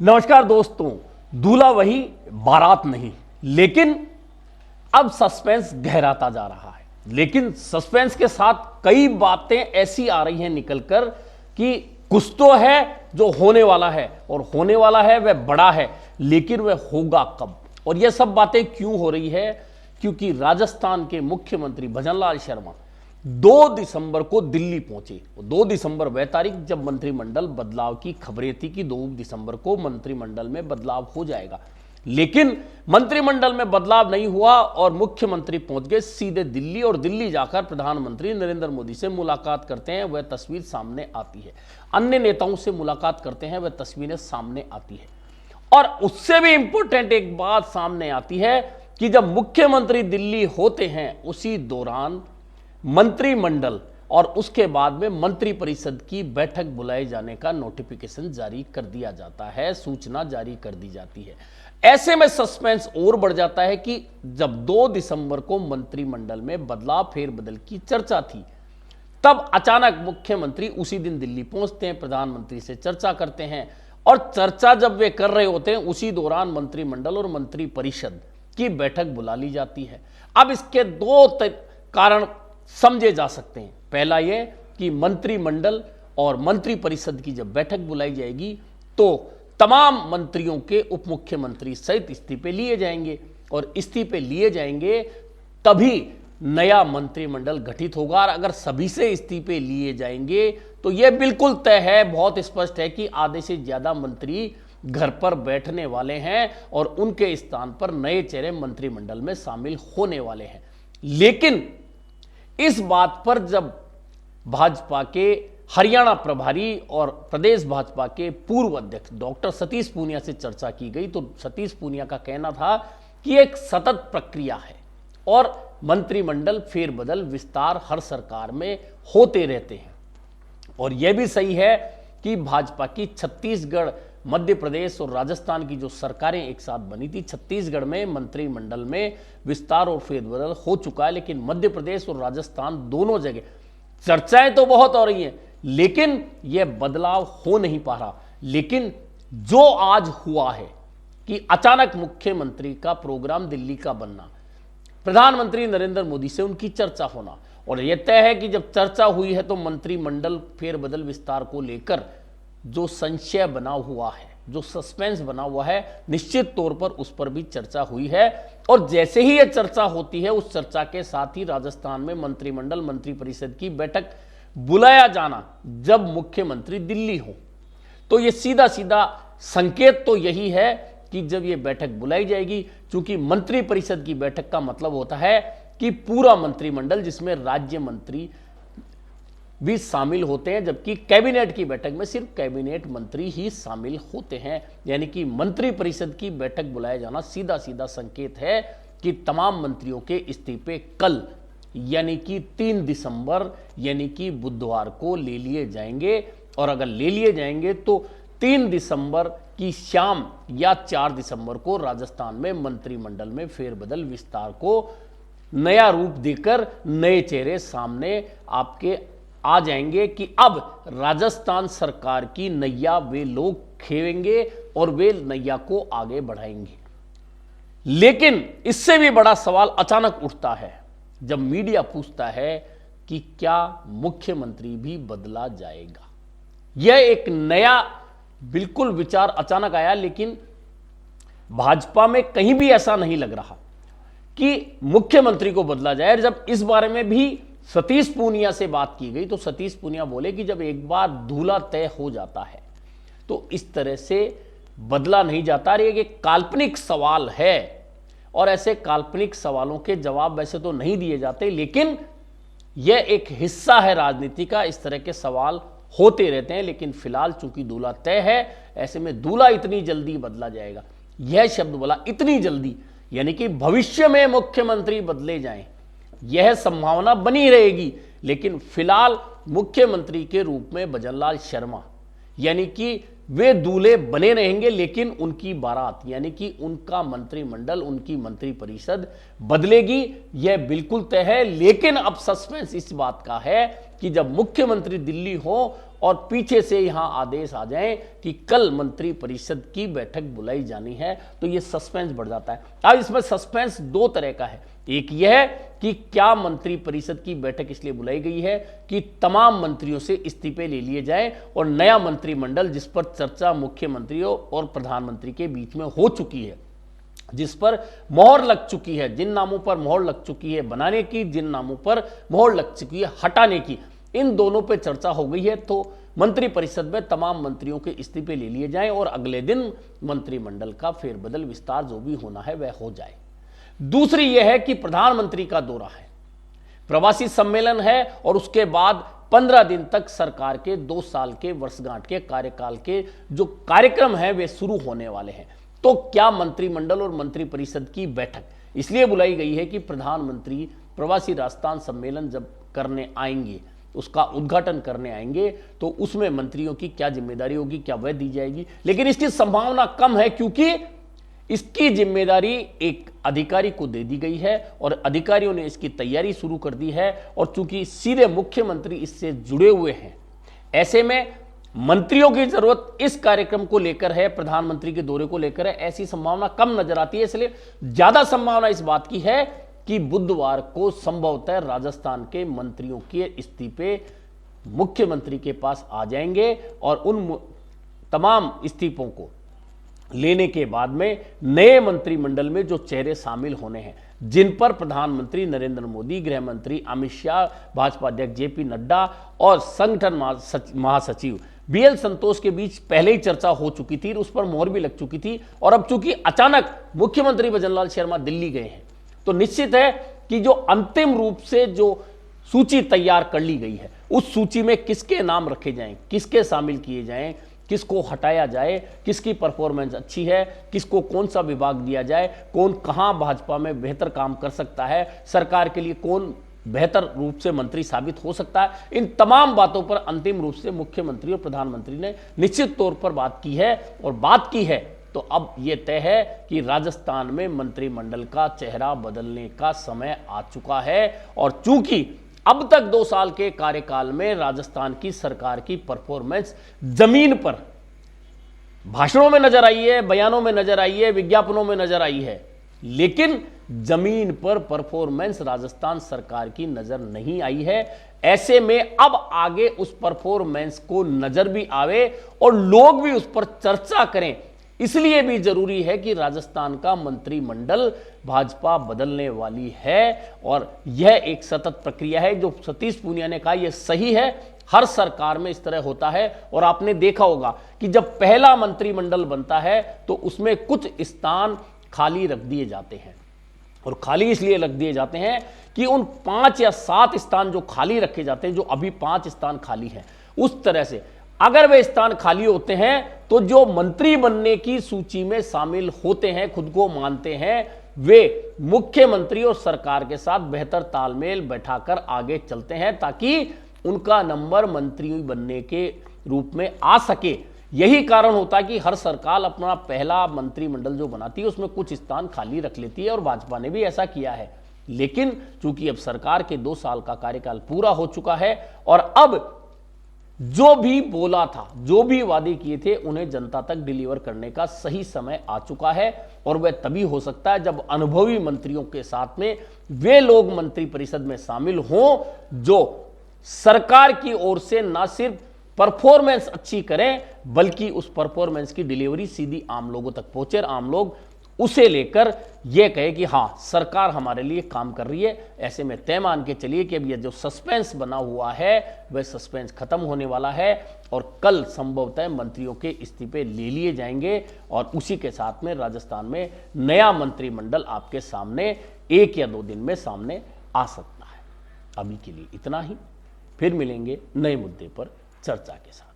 नमस्कार दोस्तों, दूल्हा वही बारात नहीं। लेकिन अब सस्पेंस गहराता जा रहा है। लेकिन सस्पेंस के साथ कई बातें ऐसी आ रही हैं निकलकर कि कुछ तो है जो होने वाला है, और होने वाला है वह बड़ा है, लेकिन वह होगा कब। और यह सब बातें क्यों हो रही है? क्योंकि राजस्थान के मुख्यमंत्री भजनलाल शर्मा 2 दिसंबर को दिल्ली पहुंचे। 2 दिसंबर वह तारीख जब मंत्रिमंडल बदलाव की खबरें थी कि 2 दिसंबर को मंत्रिमंडल में बदलाव हो जाएगा। लेकिन मंत्रिमंडल में बदलाव नहीं हुआ और मुख्यमंत्री पहुंच गए सीधे दिल्ली, और दिल्ली जाकर प्रधानमंत्री नरेंद्र मोदी से मुलाकात करते हैं। वह तस्वीर सामने आती है। अन्य नेताओं से मुलाकात करते हैं, वह तस्वीरें सामने आती है। और उससे भी इंपॉर्टेंट एक बात सामने आती है कि जब मुख्यमंत्री दिल्ली होते हैं, उसी दौरान मंत्रिमंडल और उसके बाद में मंत्रिपरिषद की बैठक बुलाए जाने का नोटिफिकेशन जारी कर दिया जाता है, सूचना जारी कर दी जाती है। ऐसे में सस्पेंस और बढ़ जाता है कि जब 2 दिसंबर को मंत्रिमंडल में बदलाव फेरबदल की चर्चा थी, तब अचानक मुख्यमंत्री उसी दिन दिल्ली पहुंचते हैं, प्रधानमंत्री से चर्चा करते हैं। और चर्चा जब वे कर रहे होते हैं, उसी दौरान मंत्रिमंडल और मंत्रिपरिषद की बैठक बुला ली जाती है। अब इसके 2 कारण समझे जा सकते हैं। पहला यह कि मंत्रिमंडल और मंत्रिपरिषद की जब बैठक बुलाई जाएगी तो तमाम मंत्रियों के उप मुख्यमंत्री सहित इस्तीफे लिए जाएंगे, और इस्तीफे लिए जाएंगे तभी नया मंत्रिमंडल गठित होगा। और अगर सभी से इस्तीफे लिए जाएंगे तो यह बिल्कुल तय है, बहुत स्पष्ट है कि आधे से ज्यादा मंत्री घर पर बैठने वाले हैं और उनके स्थान पर नए चेहरे मंत्रिमंडल में शामिल होने वाले हैं। लेकिन इस बात पर जब भाजपा के हरियाणा प्रभारी और प्रदेश भाजपा के पूर्व अध्यक्ष डॉक्टर सतीश पूनिया से चर्चा की गई, तो सतीश पूनिया का कहना था कि एक सतत प्रक्रिया है और मंत्रिमंडल फेरबदल विस्तार हर सरकार में होते रहते हैं। और यह भी सही है कि भाजपा की छत्तीसगढ़, मध्य प्रदेश और राजस्थान की जो सरकारें एक साथ बनी थी, छत्तीसगढ़ में मंत्रिमंडल में विस्तार और फेरबदल हो चुका है। लेकिन मध्य प्रदेश और राजस्थान दोनों जगह चर्चाएं तो बहुत हो रही हैं, लेकिन यह बदलाव हो नहीं पा रहा। लेकिन जो आज हुआ है कि अचानक मुख्यमंत्री का प्रोग्राम दिल्ली का बनना, प्रधानमंत्री नरेंद्र मोदी से उनकी चर्चा होना, और यह तय है कि जब चर्चा हुई है तो मंत्रिमंडल फेरबदल विस्तार को लेकर जो संशय बना हुआ है, जो सस्पेंस बना हुआ है, निश्चित तौर पर उस पर भी चर्चा हुई है। और जैसे ही यह चर्चा होती है, उस चर्चा के साथ ही राजस्थान में मंत्रिमंडल मंत्रिपरिषद की बैठक बुलाया जाना, जब मुख्यमंत्री दिल्ली हो, तो यह सीधा सीधा संकेत तो यही है कि जब यह बैठक बुलाई जाएगी, क्योंकि मंत्रिपरिषद की बैठक का मतलब होता है कि पूरा मंत्रिमंडल, जिसमें राज्य मंत्री भी शामिल होते हैं, जबकि कैबिनेट की बैठक में सिर्फ कैबिनेट मंत्री ही शामिल होते हैं। यानी कि मंत्रिपरिषद की बैठक बुलाया जाना सीधा सीधा संकेत है कि तमाम मंत्रियों के इस्तीफे कल, यानी कि 3 दिसंबर यानी कि बुधवार को ले लिए जाएंगे। और अगर ले लिए जाएंगे तो 3 दिसंबर की शाम या 4 दिसंबर को राजस्थान में मंत्रिमंडल में फेरबदल विस्तार को नया रूप देकर नए चेहरे सामने आपके आ जाएंगे कि अब राजस्थान सरकार की नैया वे लोग खेवेंगे और वे नैया को आगे बढ़ाएंगे। लेकिन इससे भी बड़ा सवाल अचानक उठता है जब मीडिया पूछता है कि क्या मुख्यमंत्री भी बदला जाएगा। यह एक नया बिल्कुल विचार अचानक आया, लेकिन भाजपा में कहीं भी ऐसा नहीं लग रहा कि मुख्यमंत्री को बदला जाए। जब इस बारे में भी सतीश पूनिया से बात की गई तो सतीश पूनिया बोले कि जब एक बार दूल्हा तय हो जाता है तो इस तरह से बदला नहीं जाता। ये एक काल्पनिक सवाल है और ऐसे काल्पनिक सवालों के जवाब वैसे तो नहीं दिए जाते, लेकिन यह एक हिस्सा है राजनीति का। इस तरह के सवाल होते रहते हैं। लेकिन फिलहाल चूंकि दूल्हा तय है, ऐसे में दूल्हा इतनी जल्दी बदला जाएगा, यह शब्द बोला, इतनी जल्दी, यानी कि भविष्य में मुख्यमंत्री बदले जाएं, यह संभावना बनी रहेगी। लेकिन फिलहाल मुख्यमंत्री के रूप में भजनलाल शर्मा यानी कि वे दूल्हे बने रहेंगे, लेकिन उनकी बारात यानी कि उनका मंत्रिमंडल, उनकी मंत्रिपरिषद बदलेगी, यह बिल्कुल तय है। लेकिन अब सस्पेंस इस बात का है कि जब मुख्यमंत्री दिल्ली हो और पीछे से यहां आदेश आ जाए कि कल मंत्रिपरिषद की बैठक बुलाई जानी है, तो यह सस्पेंस बढ़ जाता है। अब इसमें सस्पेंस दो तरह का है। एक यह कि क्या मंत्रिपरिषद की बैठक इसलिए बुलाई गई है कि तमाम मंत्रियों से इस्तीफे ले लिए जाएं और नया मंत्रिमंडल, जिस पर चर्चा मुख्यमंत्रियों और प्रधानमंत्री के बीच में हो चुकी है, जिस पर मोहर लग चुकी है, जिन नामों पर मोहर लग चुकी है बनाने की, जिन नामों पर मोहर लग चुकी है हटाने की, इन दोनों पे चर्चा हो गई है। तो मंत्रिपरिषद में तमाम मंत्रियों के इस्तीफे ले लिए जाएं और अगले दिन मंत्रिमंडल का फेरबदल, विस्तार जो भी होना है वह हो जाए। दूसरी यह है कि प्रधानमंत्री का दौरा है, प्रवासी सम्मेलन है और उसके बाद 15 दिन तक सरकार के 2 साल के वर्षगांठ के कार्यकाल के जो कार्यक्रम हैं वे शुरू होने वाले हैं। तो क्या मंत्रिमंडल और मंत्रिपरिषद की बैठक इसलिए बुलाई गई है कि प्रधानमंत्री प्रवासी राजस्थान सम्मेलन जब करने आएंगे, उसका उद्घाटन करने आएंगे, तो उसमें मंत्रियों की क्या जिम्मेदारी होगी, क्या वह दी जाएगी। लेकिन इसकी संभावना कम है क्योंकि इसकी जिम्मेदारी एक अधिकारी को दे दी गई है और अधिकारियों ने इसकी तैयारी शुरू कर दी है। और चूंकि सीधे मुख्यमंत्री इससे जुड़े हुए हैं, ऐसे में मंत्रियों की जरूरत इस कार्यक्रम को लेकर है, प्रधानमंत्री के दौरे को लेकर है, ऐसी संभावना कम नजर आती है। इसलिए ज्यादा संभावना इस बात की है कि बुधवार को संभवतः राजस्थान के मंत्रियों के इस्तीफे मुख्यमंत्री के पास आ जाएंगे और उन तमाम इस्तीफों को लेने के बाद में नए मंत्रिमंडल में जो चेहरे शामिल होने हैं, जिन पर प्रधानमंत्री नरेंद्र मोदी, गृह मंत्री अमित शाह, भाजपा अध्यक्ष जेपी नड्डा और संगठन महासचिव बीएल संतोष के बीच पहले ही चर्चा हो चुकी थी, उस पर मोहर भी लग चुकी थी। और अब चूंकि अचानक मुख्यमंत्री भजनलाल शर्मा दिल्ली गए हैं, तो निश्चित है कि जो अंतिम रूप से जो सूची तैयार कर ली गई है, उस सूची में किसके नाम रखे जाएं, किसके शामिल किए जाएं, किसको हटाया जाए, किसकी परफॉर्मेंस अच्छी है, किसको कौन सा विभाग दिया जाए, कौन कहां भाजपा में बेहतर काम कर सकता है, सरकार के लिए कौन बेहतर रूप से मंत्री साबित हो सकता है, इन तमाम बातों पर अंतिम रूप से मुख्यमंत्री और प्रधानमंत्री ने निश्चित तौर पर बात की है। और बात की है तो अब यह तय है कि राजस्थान में मंत्रिमंडल का चेहरा बदलने का समय आ चुका है। और चूंकि अब तक 2 साल के कार्यकाल में राजस्थान की सरकार की परफॉर्मेंस जमीन पर भाषणों में नजर आई है, बयानों में नजर आई है, विज्ञापनों में नजर आई है, लेकिन जमीन पर परफॉर्मेंस राजस्थान सरकार की नजर नहीं आई है। ऐसे में अब आगे उस परफॉर्मेंस को नजर भी आवे और लोग भी उस पर चर्चा करें, इसलिए भी जरूरी है कि राजस्थान का मंत्रिमंडल भाजपा बदलने वाली है। और यह एक सतत प्रक्रिया है। जो सतीश पूनिया ने कहा यह सही है, हर सरकार में इस तरह होता है। और आपने देखा होगा कि जब पहला मंत्रिमंडल बनता है तो उसमें कुछ स्थान खाली रख दिए जाते हैं, और खाली इसलिए रख दिए जाते हैं कि उन 5 या 7 स्थान जो खाली रखे जाते हैं, जो अभी 5 स्थान खाली हैं, उस तरह से अगर वे स्थान खाली होते हैं तो जो मंत्री बनने की सूची में शामिल होते हैं, खुद को मानते हैं, वे मुख्यमंत्री और सरकार के साथ बेहतर तालमेल बैठाकर आगे चलते हैं ताकि उनका नंबर मंत्री बनने के रूप में आ सके। यही कारण होता है कि हर सरकार अपना पहला मंत्रिमंडल जो बनाती है उसमें कुछ स्थान खाली रख लेती है, और भाजपा ने भी ऐसा किया है। लेकिन चूंकि अब सरकार के 2 साल का कार्यकाल पूरा हो चुका है और अब जो भी बोला था, जो भी वादे किए थे, उन्हें जनता तक डिलीवर करने का सही समय आ चुका है। और वह तभी हो सकता है जब अनुभवी मंत्रियों के साथ में वे लोग मंत्रिपरिषद में शामिल हों जो सरकार की ओर से ना सिर्फ परफॉर्मेंस अच्छी करें, बल्कि उस परफॉर्मेंस की डिलीवरी सीधी आम लोगों तक पहुंचे, आम लोग उसे लेकर यह कहे कि हां सरकार हमारे लिए काम कर रही है। ऐसे में तय मान के चलिए कि अब यह जो सस्पेंस बना हुआ है वह सस्पेंस खत्म होने वाला है और कल संभवतः मंत्रियों के इस्तीफे ले लिए जाएंगे और उसी के साथ में राजस्थान में नया मंत्रिमंडल आपके सामने 1 या 2 दिन में सामने आ सकता है। अभी के लिए इतना ही, फिर मिलेंगे नए मुद्दे पर चर्चा के साथ।